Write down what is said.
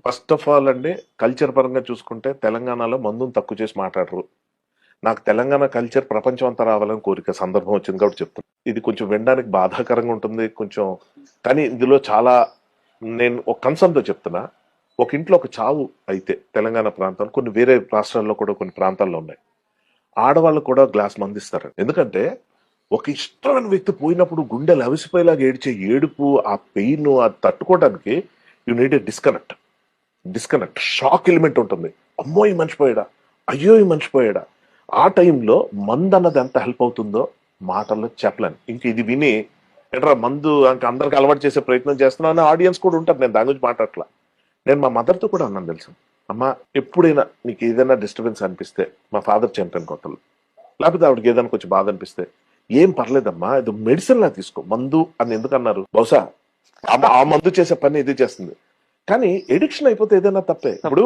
First of all అండి, culture పరంగా చూసుకుంటే తెలంగాణలో మందుని తక్కువ చేసి మాట్లాడరు. నాకు తెలంగాణ కల్చర్ ప్రపంచం అంతా రావాలని కోరిక, సందర్భం వచ్చింది కాబట్టి చెప్తాను. ఇది కొంచెం వినడానికి బాధాకరంగా ఉంటుంది కొంచెం, కానీ ఇందులో చాలా నేను ఒక కన్సర్న్తో చెప్తున్నా. ఒక ఇంట్లో ఒక చావు అయితే తెలంగాణ ప్రాంతాలు, కొన్ని వేరే రాష్ట్రాల్లో కూడా కొన్ని ప్రాంతాల్లో ఉన్నాయి, ఆడవాళ్ళు కూడా గ్లాస్ మందిస్తారు. ఎందుకంటే ఒక ఇష్టమైన వ్యక్తి పోయినప్పుడు గుండెలు అవిసిపోయేలాగా ఏడ్చే ఏడుపు, ఆ పెయిన్, అది తట్టుకోవడానికి you need a disconnect, shock element ఉంటుంది. అమ్మో ఈ మనిషి పోయాడా, అయ్యో ఈ మనిషి పోయాడా. ఆ టైంలో మందు అన్నది ఎంత హెల్ప్ అవుతుందో మాటల్లో చెప్పలేను. ఇంక ఇది విని ఏంట్రా మందు ఇంకా అందరికి అలవాటు చేసే ప్రయత్నం చేస్తున్నాను అనే ఆడియన్స్ కూడా ఉంటారు. నేను దాని గురించి మాట్లాడట్లా. నేను మా మదర్తో కూడా అన్నాను తెలుసు, అమ్మ ఎప్పుడైనా నీకు ఏదైనా డిస్టర్బెన్స్ అనిపిస్తే, మా ఫాదర్ చనిపోయిన కొత్తలు, లేకపోతే ఆవిడకి ఏదైనా కొంచెం బాధ అనిపిస్తే, ఏం పర్లేదమ్మా ఇది మెడిసిన్ లా తీసుకో, మందు అని ఎందుకు అన్నారు, బహుశా ఆ మందు చేసే పని ఇది చేస్తుంది. కానీ ఎడిక్షన్ అయిపోతే ఏదైనా తప్పే. ఇప్పుడు